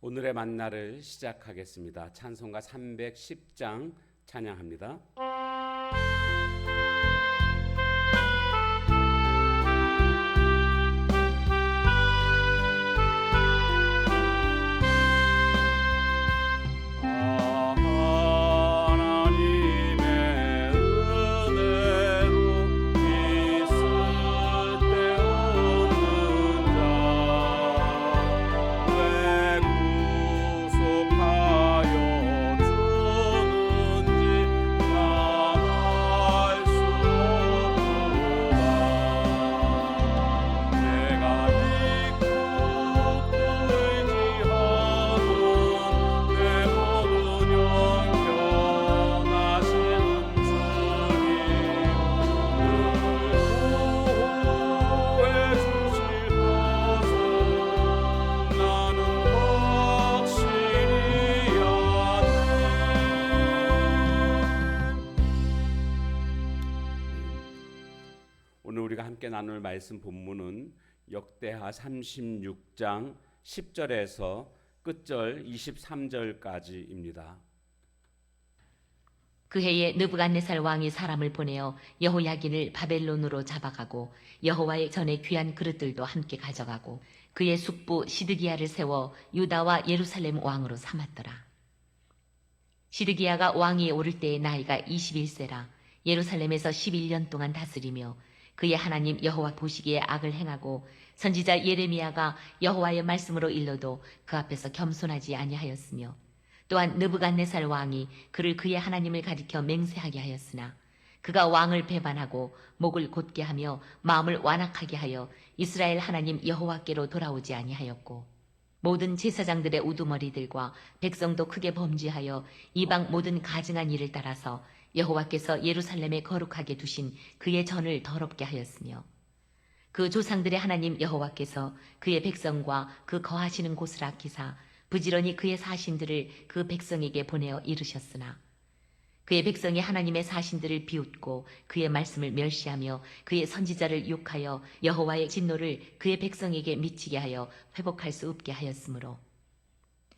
오늘의 만나를 시작하겠습니다. 찬송가 310장 찬양합니다. 오늘 우리가 함께 나눌 말씀 본문은 역대하 36장 10절에서 끝절 23절까지입니다. 그 해에 느부갓네살 왕이 사람을 보내어 여호야긴을 바벨론으로 잡아가고 여호와의 전에 귀한 그릇들도 함께 가져가고 그의 숙부 시드기야를 세워 유다와 예루살렘 왕으로 삼았더라. 시드기야가 왕위에 오를 때의 나이가 21세라 예루살렘에서 11년 동안 다스리며 그의 하나님 여호와 보시기에 악을 행하고 선지자 예레미야가 여호와의 말씀으로 일러도 그 앞에서 겸손하지 아니하였으며 또한 느부갓네살 왕이 그를 그의 하나님을 가리켜 맹세하게 하였으나 그가 왕을 배반하고 목을 곧게 하며 마음을 완악하게 하여 이스라엘 하나님 여호와께로 돌아오지 아니하였고 모든 제사장들의 우두머리들과 백성도 크게 범죄하여 이방 모든 가증한 일을 따라서 여호와께서 예루살렘에 거룩하게 두신 그의 전을 더럽게 하였으며 그 조상들의 하나님 여호와께서 그의 백성과 그 거하시는 곳을 아끼사 부지런히 그의 사신들을 그 백성에게 보내어 이르셨으나 그의 백성이 하나님의 사신들을 비웃고 그의 말씀을 멸시하며 그의 선지자를 욕하여 여호와의 진노를 그의 백성에게 미치게 하여 회복할 수 없게 하였으므로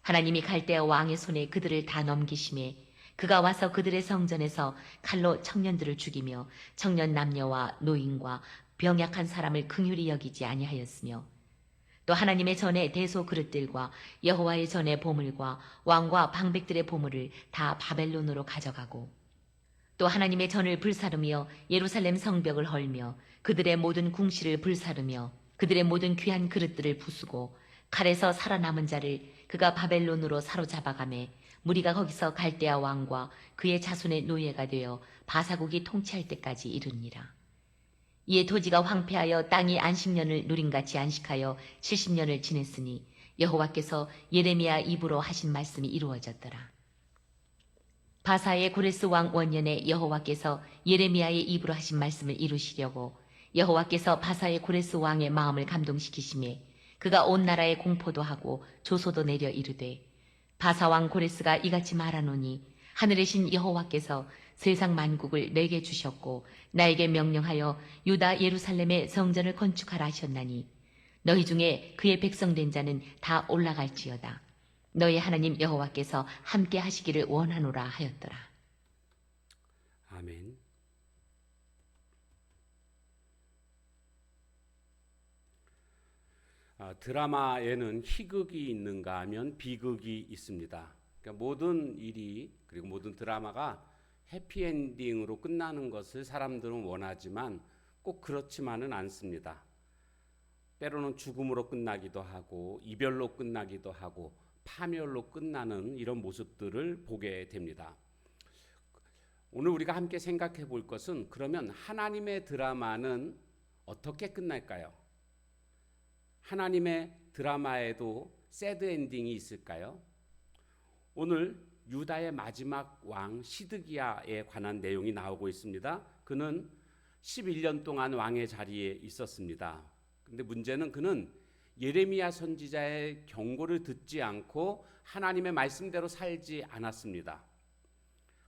하나님이 갈대아 왕의 손에 그들을 다 넘기심에 그가 와서 그들의 성전에서 칼로 청년들을 죽이며 청년 남녀와 노인과 병약한 사람을 긍휼히 여기지 아니하였으며 또 하나님의 전에 대소 그릇들과 여호와의 전에 보물과 왕과 방백들의 보물을 다 바벨론으로 가져가고 또 하나님의 전을 불사르며 예루살렘 성벽을 헐며 그들의 모든 궁시를 불사르며 그들의 모든 귀한 그릇들을 부수고 칼에서 살아남은 자를 그가 바벨론으로 사로잡아가매 무리가 거기서 갈대아 왕과 그의 자손의 노예가 되어 바사국이 통치할 때까지 이르니라. 이에 토지가 황폐하여 땅이 안식년을 누림같이 안식하여 70년을 지냈으니 여호와께서 예레미야 입으로 하신 말씀이 이루어졌더라. 바사의 고레스 왕 원년에 여호와께서 예레미야의 입으로 하신 말씀을 이루시려고 여호와께서 바사의 고레스 왕의 마음을 감동시키시매 그가 온 나라에 공포도 하고 조소도 내려 이르되 바사 왕 고레스가 이같이 말하노니 하늘의 신 여호와께서 세상 만국을 내게 주셨고 나에게 명령하여 유다 예루살렘의 성전을 건축하라 하셨나니 너희 중에 그의 백성된 자는 다 올라갈지어다. 너희 하나님 여호와께서 함께 하시기를 원하노라 하였더라. 아멘. 드라마에는 희극이 있는가 하면 비극이 있습니다. 그러니까 모든 일이 그리고 모든 드라마가 해피엔딩으로 끝나는 것을 사람들은 원하지만 꼭 그렇지만은 않습니다. 때로는 죽음으로 끝나기도 하고 이별로 끝나기도 하고 파멸로 끝나는 이런 모습들을 보게 됩니다. 오늘 우리가 함께 생각해 볼 것은 그러면 하나님의 드라마는 어떻게 끝날까요? 하나님의 드라마에도 새드 엔딩이 있을까요? 오늘 유다의 마지막 왕 시드기야에 관한 내용이 나오고 있습니다. 그는 11년 동안 왕의 자리에 있었습니다. 근데 문제는 그는 예레미야 선지자의 경고를 듣지 않고 하나님의 말씀대로 살지 않았습니다.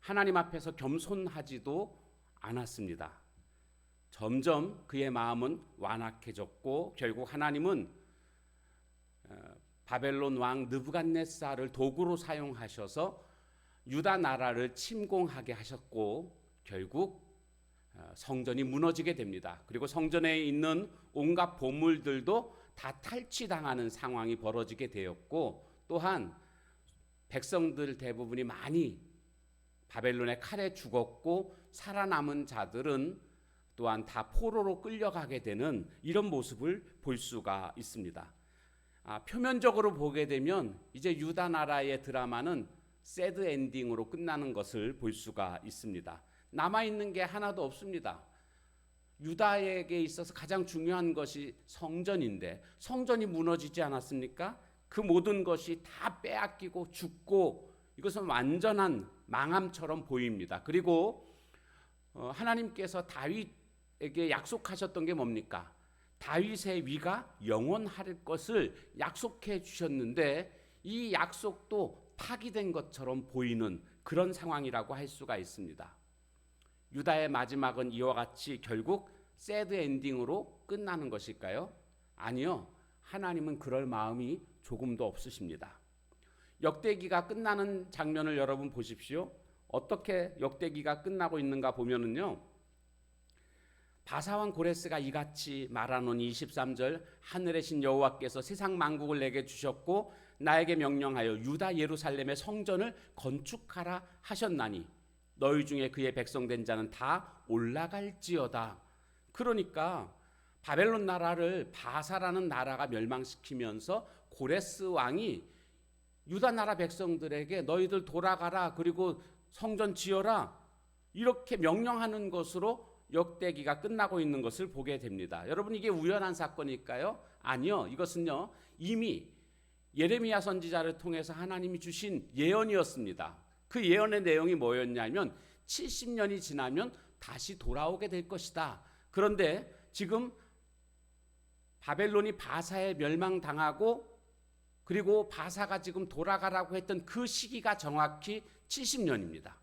하나님 앞에서 겸손하지도 않았습니다. 점점 그의 마음은 완악해졌고 결국 하나님은 바벨론 왕 느부갓네살을 도구로 사용하셔서 유다 나라를 침공하게 하셨고 결국 성전이 무너지게 됩니다. 그리고 성전에 있는 온갖 보물들도 다 탈취당하는 상황이 벌어지게 되었고 또한 백성들 대부분이 많이 바벨론의 칼에 죽었고 살아남은 자들은 또한 다 포로로 끌려가게 되는 이런 모습을 볼 수가 있습니다. 표면적으로 보게 되면 이제 유다 나라의 드라마는 새드 엔딩으로 끝나는 것을 볼 수가 있습니다. 남아있는 게 하나도 없습니다. 유다에게 있어서 가장 중요한 것이 성전인데 성전이 무너지지 않았습니까? 그 모든 것이 다 빼앗기고 죽고 이것은 완전한 망함처럼 보입니다. 그리고 하나님께서 다윗에게 약속하셨던 게 뭡니까? 다윗의 위가 영원할 것을 약속해 주셨는데 이 약속도 파기된 것처럼 보이는 그런 상황이라고 할 수가 있습니다. 유다의 마지막은 이와 같이 결국 새드 엔딩으로 끝나는 것일까요? 아니요. 하나님은 그럴 마음이 조금도 없으십니다. 역대기가 끝나는 장면을 여러분 보십시오. 어떻게 역대기가 끝나고 있는가 보면은요. 바사왕 고레스가 이같이 말하노니 23절 하늘의 신 여호와께서 세상 만국을 내게 주셨고 나에게 명령하여 유다 예루살렘의 성전을 건축하라 하셨나니 너희 중에 그의 백성된 자는 다 올라갈지어다. 그러니까 바벨론 나라를 바사라는 나라가 멸망시키면서 고레스 왕이 유다 나라 백성들에게 너희들 돌아가라 그리고 성전 지어라 이렇게 명령하는 것으로 역대기가 끝나고 있는 것을 보게 됩니다. 여러분 이게 우연한 사건일까요? 아니요. 이것은요 이미 예레미야 선지자를 통해서 하나님이 주신 예언이었습니다. 그 예언의 내용이 뭐였냐면 70년이 지나면 다시 돌아오게 될 것이다. 그런데 지금 바벨론이 바사에 멸망당하고 그리고 바사가 지금 돌아가라고 했던 그 시기가 정확히 70년입니다.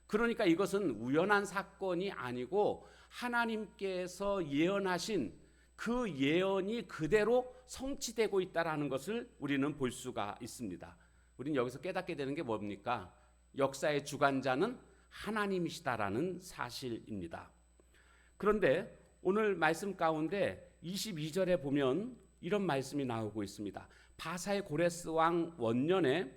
그러니까 이것은 우연한 사건이 아니고 하나님께서 예언하신 그 예언이 그대로 성취되고 있다라는 것을 우리는 볼 수가 있습니다. 우리는 여기서 깨닫게 되는 게 뭡니까? 역사의 주관자는 하나님이시다라는 사실입니다. 그런데 오늘 말씀 가운데 22절에 보면 이런 말씀이 나오고 있습니다. 바사의 고레스 왕 원년에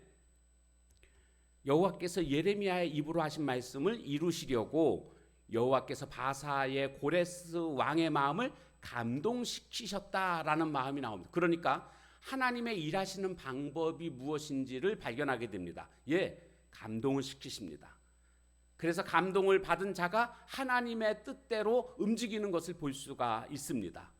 여호와께서 예레미야의 입으로 하신 말씀을 이루시려고 여호와께서 바사의 고레스 왕의 마음을 감동시키셨다라는 마음이 나옵니다. 그러니까 하나님의 일하시는 방법이 무엇인지를 발견하게 됩니다. 감동을 시키십니다. 그래서 감동을 받은 자가 하나님의 뜻대로 움직이는 것을 볼 수가 있습니다.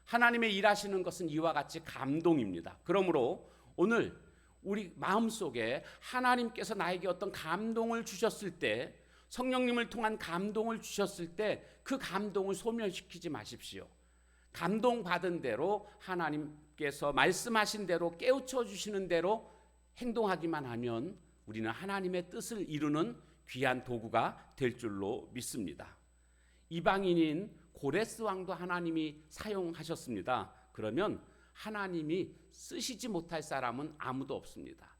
하나님의 일하시는 것은 이와 같이 감동입니다. 그러므로 오늘 우리 마음속에 하나님께서 나에게 어떤 감동을 주셨을 때 성령님을 통한 감동을 주셨을 때 그 감동을 소멸시키지 마십시오. 감동받은 대로 하나님께서 말씀하신 대로 깨우쳐 주시는 대로 행동하기만 하면 우리는 하나님의 뜻을 이루는 귀한 도구가 될 줄로 믿습니다. 이방인인 고레스 왕도 하나님이 사용하셨습니다. 그러면 하나님이 쓰시지 못할 사람은 아무도 없습니다.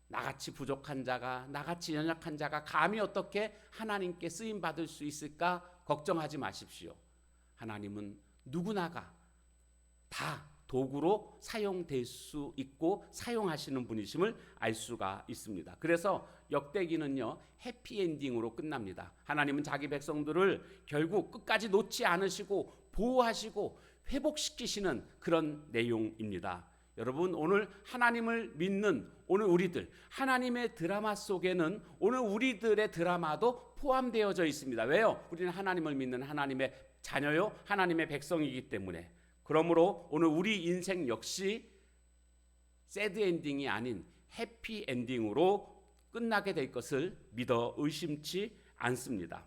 나같이 부족한 자가, 나같이 연약한 자가 감히 어떻게 하나님께 쓰임 받을 수 있을까 걱정하지 마십시오. 하나님은 누구나가 다 도구로 사용될 수 있고 사용하시는 분이심을 알 수가 있습니다. 그래서 역대기는요 해피엔딩으로 끝납니다. 하나님은 자기 백성들을 결국 끝까지 놓지 않으시고 보호하시고 회복시키시는 그런 내용입니다. 여러분 오늘 하나님을 믿는 오늘 우리들 하나님의 드라마 속에는 오늘 우리들의 드라마도 포함되어져 있습니다. 왜요? 우리는 하나님을 믿는 하나님의 자녀요 하나님의 백성이기 때문에. 그러므로 오늘 우리 인생 역시 새드 엔딩이 아닌 해피 엔딩으로 끝나게 될 것을 믿어 의심치 않습니다.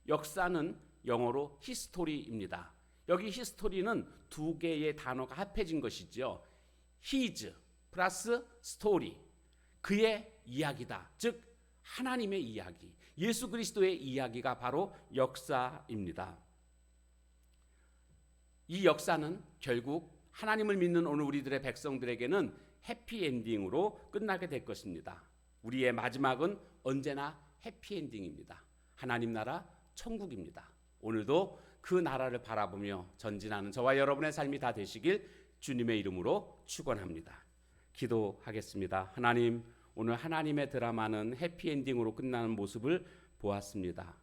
역사는 영어로 히스토리입니다. 여기 히스토리는 두 개의 단어가 합해진 것이죠. His 플러스 스토리, 그의 이야기다. 즉 하나님의 이야기, 예수 그리스도의 이야기가 바로 역사입니다. 이 역사는 결국 하나님을 믿는 오늘 우리들의 백성들에게는 해피엔딩으로 끝나게 될 것입니다. 우리의 마지막은 언제나 해피엔딩입니다. 하나님 나라 천국입니다. 오늘도 그 나라를 바라보며 전진하는 저와 여러분의 삶이 다 되시길 주님의 이름으로 축원합니다. 기도하겠습니다. 하나님, 오늘 하나님의 드라마는 해피엔딩으로 끝나는 모습을 보았습니다.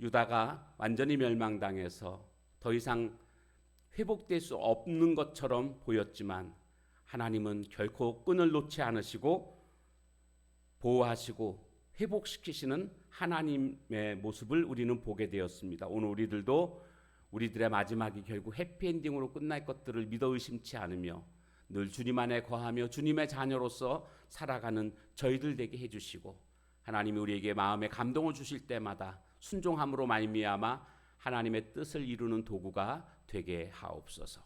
유다가 완전히 멸망당해서 더 이상 회복될 수 없는 것처럼 보였지만 하나님은 결코 끈을 놓지 않으시고 보호하시고 회복시키시는 하나님의 모습을 우리는 보게 되었습니다. 오늘 우리들도 우리들의 마지막이 결국 해피엔딩으로 끝날 것들을 믿어 의심치 않으며 늘 주님 안에 거하며 주님의 자녀로서 살아가는 저희들 되게 해주시고 하나님이 우리에게 마음에 감동을 주실 때마다 순종함으로 말미암아 하나님의 뜻을 이루는 도구가 되게 하옵소서.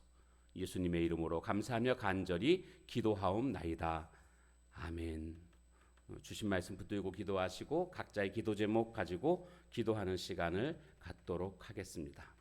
예수님의 이름으로 감사하며 간절히 기도하옵나이다. 아멘. 주신 말씀 붙들고 기도하시고 각자의 기도 제목 가지고 기도하는 시간을 갖도록 하겠습니다.